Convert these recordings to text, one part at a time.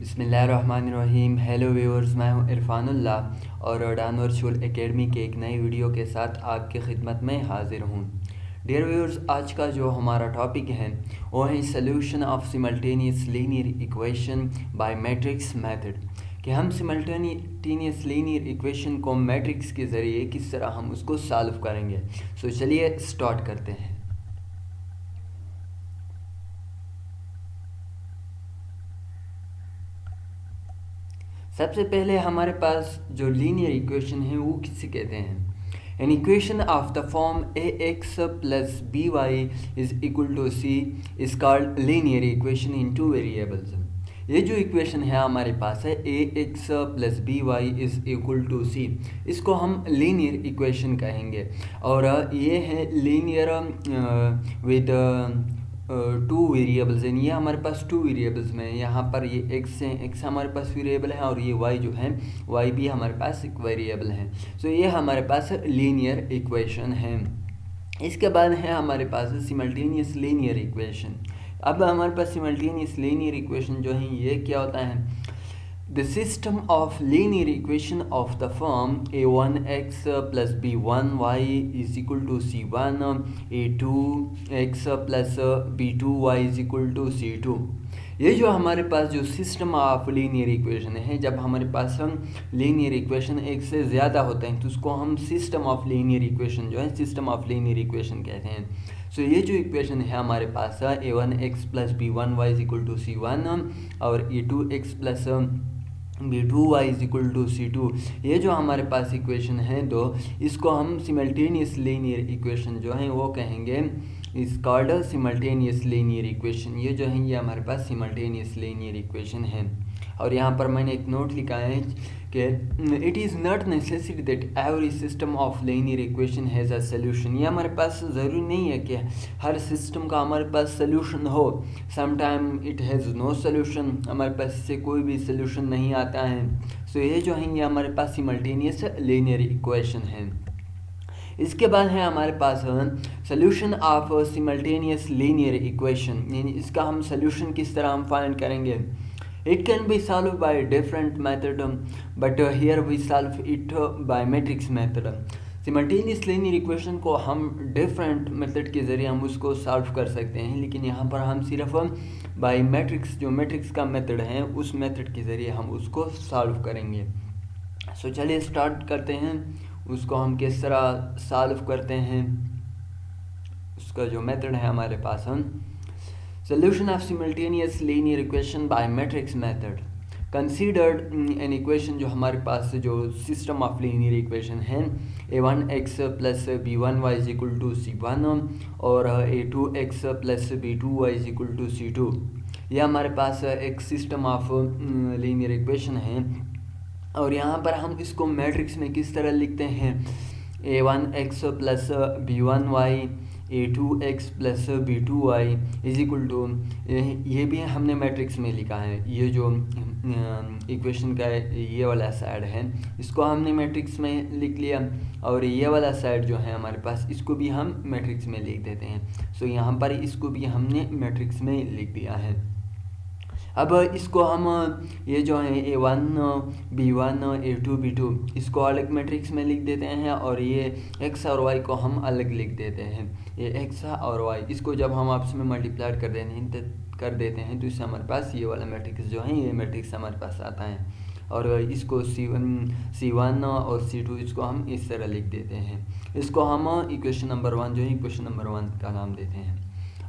बिस्मिल्लाहिर्रहमानिर्रहीम। Hello viewers, मैं हूं इरफानुल्लाह और डान वर्चुअल एकेडमी के एक नई वीडियो के साथ आपकी खिदमत में हाजिर हूं। डियर व्यूअर्स, आज का जो हमारा टॉपिक है वो है solution of simultaneous linear equation by matrix method, कि हम सिमल्टेनियस लीनियर इक्वेशन को मैट्रिक्स के ज़रिए किस तरह हम उसको सॉल्व करेंगे। सो चलिए स्टार्ट करते हैं। सबसे पहले हमारे पास जो लीनियर इक्वेशन है वो किसे कहते हैं। An equation of the form A X plus B Y is equal to C is called linear equation in two variables. ये जो इक्वेशन है हमारे पास है A X plus B Y is equal to C, इसको हम linear equation कहेंगे। और ये है लीनियर विद टू वेरिएबल्स हैं। ये हमारे पास टू वेरिएबल्स में, यहाँ पर ये एक्स है, एक्स हमारे पास वेरिएबल है, और ये वाई जो है वाई भी हमारे पास एक वेरिएबल है। सो ये हमारे पास लीनियर इक्वेशन है। इसके बाद है हमारे पास सिमल्टेनियस लीनियर इक्वेशन। अब हमारे पास सिमल्टेनियस लीनियर इक्वेशन जो है ये क्या होता है। The system of linear equation of the form a1x plus b1y is equal to c1, a2x plus b2y is equal to c2। ये जो हमारे पास जो सिस्टम ऑफ लीनियर इक्वेशन है, जब हमारे पास हम लीनियर इक्वेशन एक से ज़्यादा होते हैं तो उसको हम सिस्टम ऑफ लीनियर इक्वेशन जो है सिस्टम ऑफ लीनियर इक्वेशन कहते हैं। सो ये जो इक्वेशन है हमारे पास a1x plus b1y is equal to c1 और a2x plus b2y is equal to c2, ये जो हमारे पास इक्वेशन है दो, इसको हम सिमल्टेनियस लीनियर इक्वेशन जो है वो कहेंगे इस कॉल्ड सिमल्टेनियस लीनियर इक्वेशन। ये जो है ये हमारे पास सिमल्टेनियस लीनियर इक्वेशन है। और यहाँ पर मैंने एक नोट लिखा है कि it is not necessary that every system of linear equation has a solution. ये हमारे पास ज़रूरी नहीं है कि हर सिस्टम का हमारे पास सोल्यूशन हो। Sometime it has no solution, हमारे पास इससे कोई भी सोल्यूशन नहीं आता है। सो ये जो है ये हमारे पास सिमल्टेनियस लीनियर इक्वेशन है। इसके बाद है हमारे पास solution of simultaneous linear equation, यानी इसका हम सोल्यूशन किस तरह हम फाइंड करेंगे। It can be solved by different method, but here we solve it by matrix method। Simultaneous linear equation को हम डिफरेंट मेथड के ज़रिए हम उसको सॉल्व कर सकते हैं, लेकिन यहाँ पर हम सिर्फ बाय मैट्रिक्स, जो मैट्रिक्स का मेथड है उस मेथड के ज़रिए हम उसको सॉल्व करेंगे। सो चलिए स्टार्ट करते हैं, उसको हम किस तरह सॉल्व करते हैं। उसका जो मेथड है हमारे पास हम Solution of simultaneous linear equation by matrix method। Considered an equation जो हमारे पास जो system of linear equation है a1x plus b1y is equal to c1 और a2x plus b2y is equal to c2। यह हमारे पास एक system of linear equation है। और यहाँ पर हम इसको मैट्रिक्स में किस तरह लिखते हैं, a1x plus b1y a2x plus b2y is equal to, ये भी हमने मैट्रिक्स में लिखा है। ये जो इक्वेशन का ये वाला साइड है इसको हमने मैट्रिक्स में लिख लिया, और ये वाला साइड जो है हमारे पास इसको भी हम मैट्रिक्स में लिख देते हैं। सो यहाँ पर इसको भी हमने मैट्रिक्स में लिख दिया है। अब इसको हम ये जो है a1 b1 a2 b2 इसको अलग मैट्रिक्स में लिख देते हैं, और ये x और y को हम अलग लिख देते हैं। ये x और y इसको जब हम आपस में मल्टीप्लाई कर देते हैं तो इससे हमारे पास ये वाला मैट्रिक्स जो है ये मैट्रिक्स हमारे पास आता है। और इसको c1 और c2 इसको हम इस तरह लिख देते हैं। इसको हम इक्वेशन नंबर 1 जो है इक्वेशन नंबर 1 का नाम देते हैं।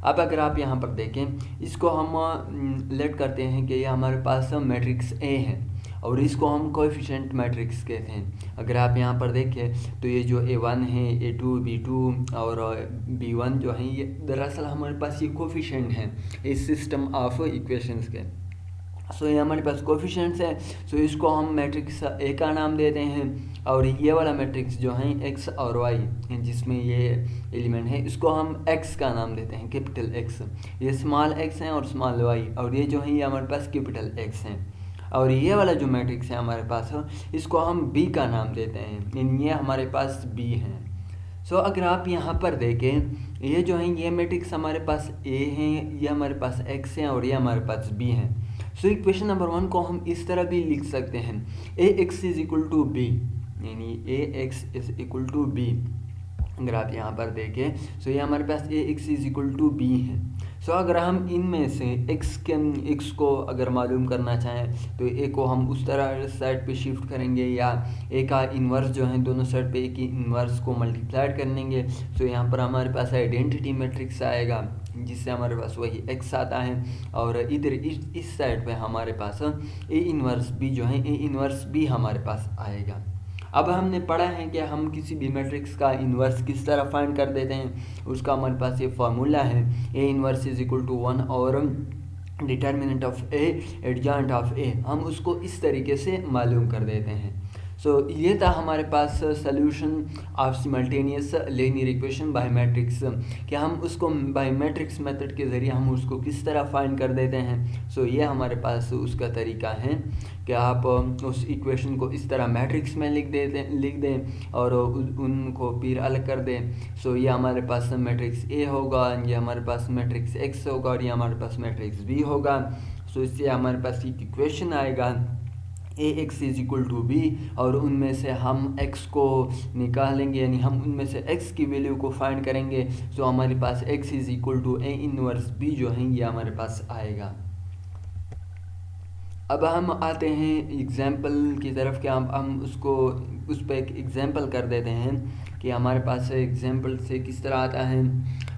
अब अगर आप यहाँ पर देखें, इसको हम लेट करते हैं कि ये हमारे पास मैट्रिक्स ए है, और इसको हम कोएफिशिएंट मैट्रिक्स कहते हैं। अगर आप यहाँ पर देखें तो ये जो a1 है, a2 b2 और b1 जो है ये दरअसल हमारे पास ये कोएफिशिएंट हैं इस सिस्टम ऑफ इक्वेशंस के। सो ये हमारे पास कोएफिशिएंट्स है। सो इसको हम मैट्रिक्स ए का नाम देते हैं, और ये वाला मैट्रिक्स जो है एक्स और वाई जिसमें ये एलिमेंट है इसको हम एक्स का नाम देते हैं, कैपिटल एक्स। ये स्मॉल एक्स हैं और स्मॉल वाई, और ये जो है ये हमारे पास कैपिटल एक्स हैं। और ये वाला जो मैट्रिक्स है हमारे पास इसको हम बी का नाम देते हैं, ये हमारे पास बी हैं। सो अगर आप यहाँ पर देखें, ये जो है ये मैट्रिक्स हमारे पास ए हैं, ये हमारे पास एक्स हैं और ये हमारे पास बी हैं। सो इक्वेशन नंबर 1 को हम इस तरह भी लिख सकते हैं, ax is equal to B, यानी ax is equal to B. अगर आप यहाँ पर देखें सो ये हमारे पास ax is equal to B है। सो अगर हम इनमें से x को अगर मालूम करना चाहें तो a को हम उस तरह साइड पे शिफ्ट करेंगे, या a का इन्वर्स जो है दोनों साइड पे a की इन्वर्स को मल्टीप्लाइड कर लेंगे। सो यहाँ पर हमारे पास आइडेंटिटी मैट्रिक्स आएगा जिससे हमारे पास वही x आता है, और इधर इस साइड पे हमारे पास a इन्वर्स b जो है a इन्वर्स b हमारे पास आएगा। अब हमने पढ़ा है कि हम किसी भी मैट्रिक्स का इन्वर्स किस तरह फाइंड कर देते हैं, उसका हमारे पास ये फार्मूला है, A inverse is equal to 1 और determinant of A adjoint of A, हम उसको इस तरीके से मालूम कर देते हैं। सो ये था हमारे पास solution of simultaneous linear equation by matrix, कि हम उसको बाय मैट्रिक्स मेथड के ज़रिए हम उसको किस तरह फाइंड कर देते हैं। सो ये हमारे पास उसका तरीका है कि आप उस इक्वेशन को इस तरह मैट्रिक्स में लिख दें और उनको फिर अलग कर दें। सो ये हमारे पास मैट्रिक्स ए होगा, ये हमारे पास मैट्रिक्स एक्स होगा और ये हमारे पास मैट्रिक्स बी होगा। सो इससे हमारे पास एक इक्वेशन आएगा ax is equal to B, और उनमें से हम x को निकालेंगे, यानी हम उनमें से x की वैल्यू को फाइंड करेंगे। सो हमारे पास x is equal to a inverse b जो है ये हमारे पास आएगा। अब हम आते हैं एग्जाम्पल की तरफ, कि हम उसको उस पर एक एग्जाम्पल कर देते हैं कि हमारे पास एग्जाम्पल से किस तरह आता है।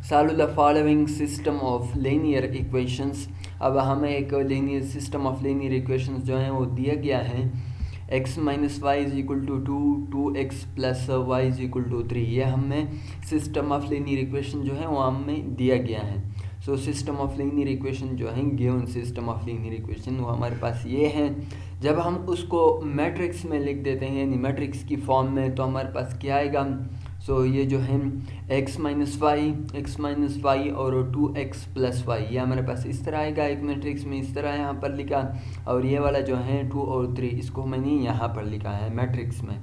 Solve the following system of linear equations. अब हमें एक linear system of linear equations जो हैं वो दिया गया है, x minus Y is equal to 2x plus Y is equal to 3। ये हमें सिस्टम ऑफ लीनियर इक्वेशन जो है वो हमें दिया गया है। So system of linear equation जो है, given system of linear equation वो हमारे पास ये है। जब हम उसको मैट्रिक्स में लिख देते हैं, यानी मैट्रिक्स की फॉर्म में, तो हमारे पास क्या आएगा। सो ये जो है x माइनस वाई और 2x प्लस वाई, ये हमारे पास इस तरह आएगा एक मैट्रिक्स में, इस तरह यहाँ पर लिखा, और ये वाला जो है 2 और 3 इसको मैंने यहाँ पर लिखा है मैट्रिक्स में।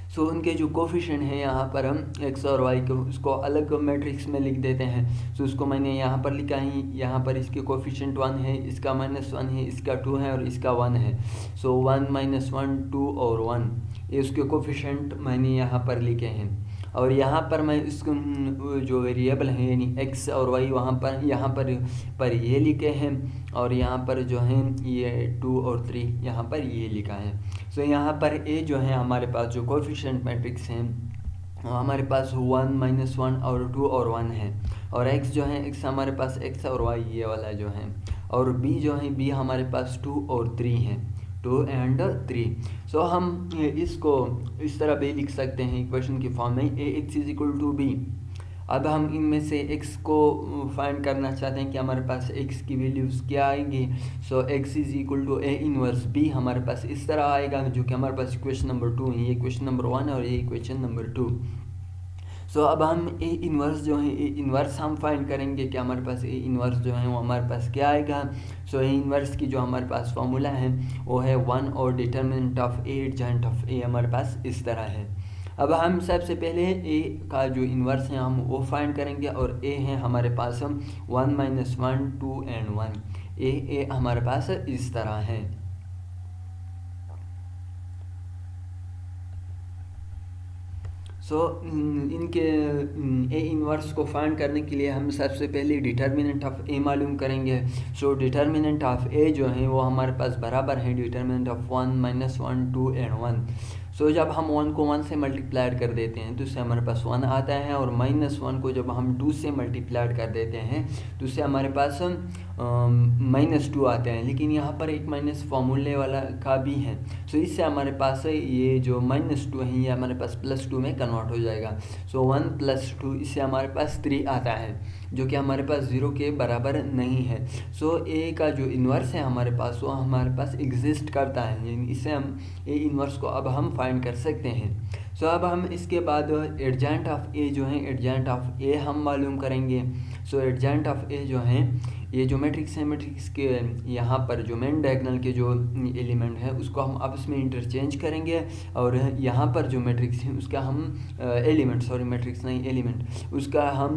सो उनके जो कोफिशिएंट हैं यहाँ पर हम x और y को उसको अलग मैट्रिक्स में लिख देते हैं। सो उसको मैंने यहाँ पर लिखा है, यहाँ पर इसके कोफिशिएंट 1 है, इसका -1 है, इसका 2 है और इसका 1 है। सो 1 -1 2 और 1 ये उसके कोफिशिएंट मैंने यहाँ पर लिखे हैं, और यहाँ पर मैं इसको जो वेरिएबल हैं यानी x और y वहाँ पर यहाँ पर ये लिखे हैं, और यहाँ पर जो है ये 2 और 3 यहाँ पर ये लिखा है। सो यहाँ पर a जो है हमारे पास जो कोफिशिएंट मैट्रिक्स हैं हमारे पास 1 -1 और 2 और 1 है, और x जो है x हमारे पास x और y ये वाला जो है, और b जो है b हमारे पास 2 और 3 है, 2 and 3। सो हम इसको इस तरह भी लिख सकते हैं इक्वेशन की फॉर्म में, ax is equal to b। अब हम इनमें से x को फाइंड करना चाहते हैं कि हमारे पास x की वैल्यूज़ क्या आएंगी। So x is equal to a inverse b हमारे पास इस तरह आएगा, जो कि हमारे पास इक्वेशन नंबर 2 है, ये इक्वेशन नंबर 1 और ये इक्वेशन नंबर 2। सो अब हम ए इन्वर्स जो है ए इन्वर्स हम फाइंड करेंगे कि हमारे पास ए इन्वर्स जो है वो हमारे पास क्या आएगा। सो ए इन्वर्स की जो हमारे पास फॉर्मूला है वो है 1 और determinant of A adjoint of A हमारे पास इस तरह है। अब हम सबसे पहले ए का जो इन्वर्स है हम वो फाइंड करेंगे, और ए है हमारे पास 1 -1 2 and 1, ए हमारे पास इस तरह है। सो इनके ए इन्वर्स को फाइंड करने के लिए हम सबसे पहले डिटर्मिनेंट ऑफ ए मालूम करेंगे। सो डिटर्मिनेंट ऑफ ए जो है वो हमारे पास बराबर है डिटर्मिनेंट ऑफ 1 -1 2 and 1। सो जब हम 1 को 1 से मल्टीप्लाइड कर देते हैं तो उससे हमारे पास 1 आता है, और -1 को जब हम 2 से मल्टीप्लाइड कर देते हैं तो उससे हमारे पास -2 आते हैं। लेकिन यहाँ पर एक माइनस फार्मूले वाला का भी है, सो इससे हमारे पास ये जो -2 है ये हमारे पास +2 में कन्वर्ट हो जाएगा। सो 1 + 2 इससे हमारे पास 3 आता है, जो कि हमारे पास 0 के बराबर नहीं है। सो ए का जो इन्वर्स है हमारे पास वो हमारे पास एग्जिस्ट करता है, यानी इससे हम ए इन्वर्स को अब हम फाइंड कर सकते हैं। सो अब हम इसके बाद एडजॉइंट ऑफ ए जो है एडजॉइंट ऑफ ए हम मालूम करेंगे। सो एडजॉइंट ऑफ ए जो है ये जो मैट्रिक्स है, मैट्रिक्स के यहाँ पर जो मेन डायगोनल के जो एलिमेंट है उसको हम आपस में इंटरचेंज करेंगे, और यहाँ पर जो मैट्रिक्स है उसका हम एलिमेंट, सॉरी मैट्रिक्स नहीं एलिमेंट, उसका हम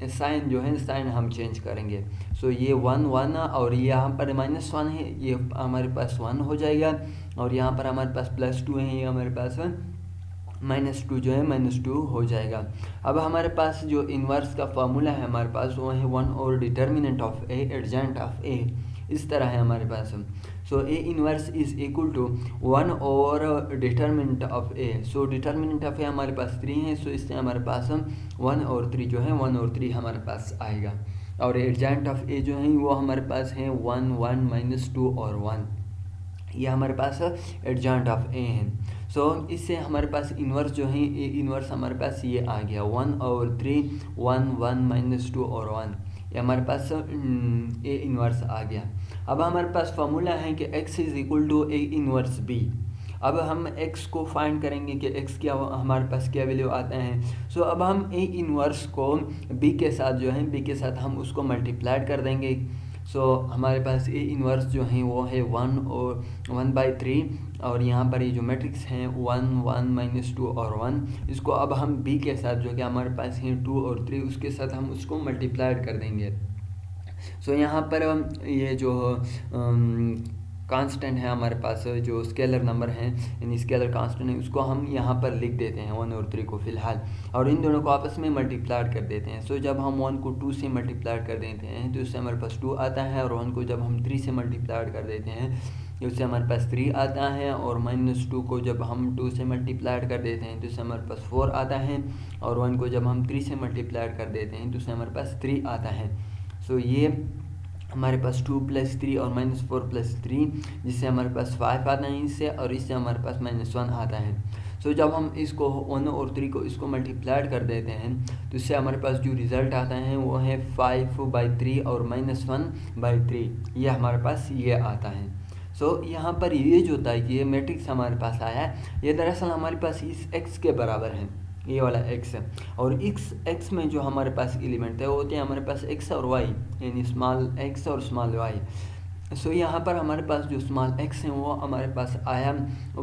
साइन जो है साइन हम चेंज करेंगे। सो ये 1 1 और यहाँ पर -1 है, ये हमारे पास 1 हो जाएगा, और यहाँ पर हमारे पास +2 है, ये हमारे पास -2 जो है -2 हो जाएगा। अब हमारे पास जो इन्वर्स का फॉर्मूला है हमारे पास वो है 1 और determinant of A adjoint of A, इस तरह है हमारे पास। So A inverse is equal to 1 और determinant of A. So determinant of A हमारे पास 3 है, सो इससे हमारे पास 1 और 3 जो है 1 और 3 हमारे पास आएगा, और एडजेंट ऑफ ए जो है वो हमारे पास है 1 1 -2 और 1, ये हमारे पास एडजेंट ऑफ ए है। सो इससे हमारे पास इन्वर्स जो है ए इन्वर्स हमारे पास ये आ गया 1 और 3 1 1 -2 और 1, ये हमारे पास ए इन्वर्स आ गया। अब हमारे पास फॉर्मूला है कि x is equal to A inverse b। अब हम x को फाइंड करेंगे कि x क्या हमारे पास क्या वैल्यू आता है। सो अब हम ए इन्वर्स को b के साथ जो है b के साथ हम उसको मल्टीप्लाइड कर देंगे। सो हमारे पास ए इन्वर्स जो है वो है 1 और 1/3, और यहाँ पर ये जो मैट्रिक्स हैं 1 1 -2 और 1, इसको अब हम b के साथ जो कि हमारे पास है 2 और 3 उसके साथ हम उसको मल्टीप्लाइड कर देंगे। सो यहाँ पर ये जो कांस्टेंट है हमारे पास, जो स्केलर नंबर है यानी स्केलर कांस्टेंट है, उसको हम यहाँ पर लिख देते हैं 1 और 3 को फ़िलहाल, और इन दोनों को आपस में मल्टीप्लाइड कर देते हैं। सो जब हम 1 को 2 से मल्टीप्लाइड कर देते हैं तो उससे हमारे पास 2 आता है, और 1 को जब हम 3 से मल्टीप्लाइड कर देते हैं तो उससे हमारे पास 3 आता है, और -2 को जब हम 2 से मल्टीप्लाइड कर देते हैं तो उससे हमारे पास 4 आता है, और 1 को जब हम 3 से मल्टीप्लाइड कर देते हैं तो उससे हमारे पास 3 आता है। सो ये हमारे पास 2 + 3 और -4 + 3, जिससे हमारे पास 5 आता है इससे, और इससे हमारे पास -1 आता है। सो जब हम इसको 1 और 3 को इसको मल्टीप्लाइड कर देते हैं तो इससे हमारे पास जो रिज़ल्ट आता है वो है 5/3 और -1/3, ये हमारे पास ये आता है। सो यहाँ पर ये जो था कि ये मैट्रिक्स हमारे पास आया है, ये दरअसल हमारे पास इस x के बराबर है, ये वाला x है, और x में जो हमारे पास एलिमेंट है वो होते हैं हमारे पास x और y, यानी स्मॉल x और स्मॉल y। सो यहाँ पर हमारे पास जो स्मॉल x है वो हमारे पास आया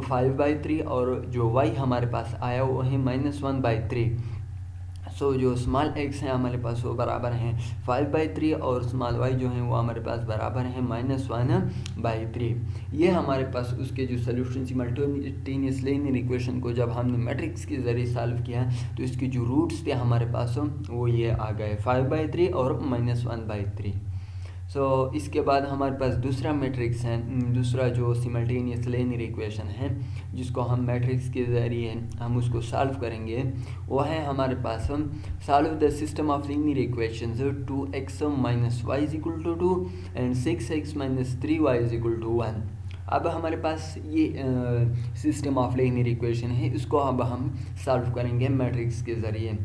5/3, और जो y हमारे पास आया वो है -1/3। सो जो स्मॉल x है हमारे पास वो बराबर हैं 5/3, और स्मॉल y जो है वो हमारे पास बराबर है -1/3। ये हमारे पास उसके जो सोल्यूशन सिमल्टेनियस लीनियर इक्वेशन को जब हमने मैट्रिक्स के ज़रिए सॉल्व किया तो इसके जो रूट्स थे हमारे पास वो ये आ गए 5/3 और -1/3। सो इसके बाद हमारे पास दूसरा मैट्रिक्स है, दूसरा जो सिमल्टेनियस लीनियर इक्वेशन है जिसको हम मैट्रिक्स के ज़रिए हम उसको सॉल्व करेंगे, वो है हमारे पास solve the system of linear equations 2x - y = 2 and 6x - 3y = 1। अब हमारे पास ये सिस्टम ऑफ लीनियर इक्वेशन है, इसको अब हम सॉल्व करेंगे मैट्रिक्स के ज़रिए।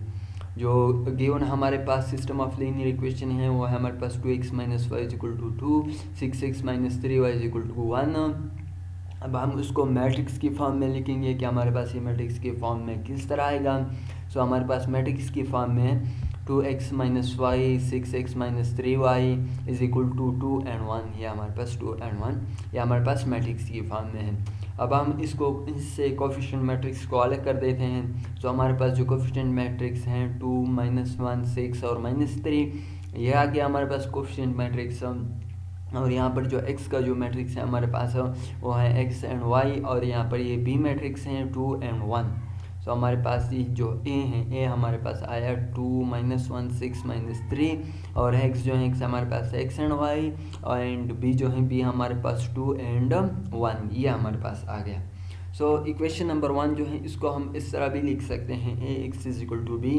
जो गिवन हमारे पास सिस्टम ऑफ लीनियर इक्वेशन है वो है हमारे पास 2x - y = 2, 6x - 3y = 1। अब हम उसको मैट्रिक्स की फॉर्म में लिखेंगे कि हमारे पास ये मैट्रिक्स के फॉर्म में किस तरह आएगा। सो हमारे पास मैट्रिक्स की फॉर्म में 2x - y 6x - 3y = 2 and 1, ये हमारे पास 2 and 1, ये हमारे पास मैट्रिक्स की फॉर्म में है। अब हम इसको इससे कोफिशिएंट मैट्रिक्स को अलग कर देते हैं। तो हमारे पास जो कोफिशिएंट मैट्रिक्स हैं 2 -1 6 और -3, ये आ गया हमारे पास कोफिशिएंट मैट्रिक्स। और यहाँ पर जो x का जो मैट्रिक्स है हमारे पास वो है x एंड y, और यहाँ पर ये b मैट्रिक्स हैं 2 and 1। तो हमारे पास ये जो a है, a हमारे पास आया 2 -1 6 -3, और x जो है x हमारे पास x and y, and b जो है b हमारे पास 2 and 1, ये हमारे पास आ गया। सो इक्वेशन नंबर 1 जो है इसको हम इस तरह भी लिख सकते हैं ax = b।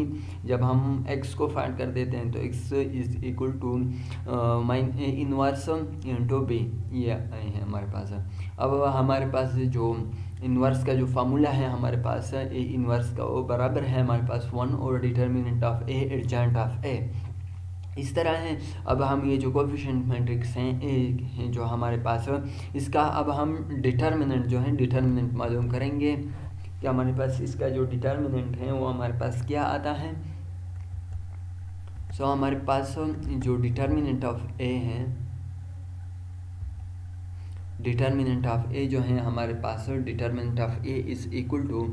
जब हम x को फाइंड कर देते हैं तो x = a inverse into b, ये है हमारे पास। अब हमारे पास जो इन्वर्स का जो फार्मूला है हमारे पास ए इन्वर्स का वो बराबर है हमारे पास 1 और determinant of A adjoint of A, इस तरह है। अब हम ये जो कोफिशिएंट मैट्रिक्स हैं ए हैं जो हमारे पास, इसका अब हम डिटर्मिनेंट जो है डिटर्मिनेंट मालूम करेंगे कि हमारे पास इसका जो डिटर्मिनेंट है वो हमारे पास क्या आता है। सो हमारे पास जो डिटर्मिनेंट ऑफ ए है, डिटर्मिनेंट ऑफ ए जो है हमारे पास, determinant of A is equal to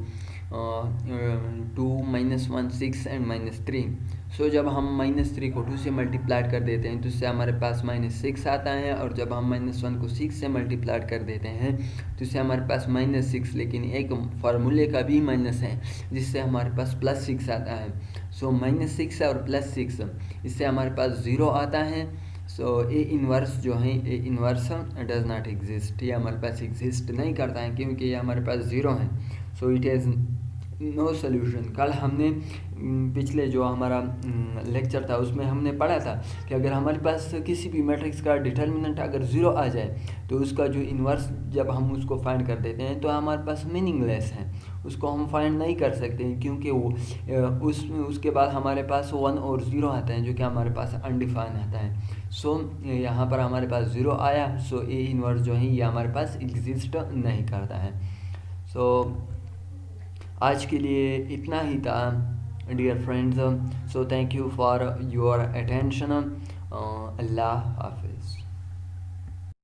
2 -1 6 and -3। So जब हम -3 को 2 से मल्टीप्लाई कर देते हैं तो इससे हमारे पास -6 आता है, और जब हम -1 को 6 से मल्टीप्लाई कर देते हैं तो इससे हमारे पास -6, लेकिन एक फार्मूले का भी माइनस है जिससे हमारे पास +6 आता है। सो -6 और +6, इससे हमारे पास 0 आता है। सो ए इन्वर्स जो है, A inverse does not exist, ये हमारे पास एग्जिस्ट नहीं करता है क्योंकि ये हमारे पास 0 है। So it has no solution. कल हमने पिछले जो हमारा लेक्चर था उसमें हमने पढ़ा था कि अगर हमारे पास किसी भी मैट्रिक्स का डिटर्मिनेंट अगर 0 आ जाए तो उसका जो इन्वर्स जब हम उसको फाइंड कर देते हैं तो हमारे पास मीनिंगलेस है, उसको हम फाइंड नहीं कर सकते क्योंकि वो उसके बाद हमारे पास 1 और 0 आता है जो कि हमारे पास अनडिफाइन आता है। सो यहाँ पर हमारे पास 0 आया, सो ए इन्वर्स जो है ये हमारे पास एग्जिस्ट नहीं करता है। सो आज के लिए इतना ही था dear friends. So thank you for your attention. अल्लाह हाफिज़।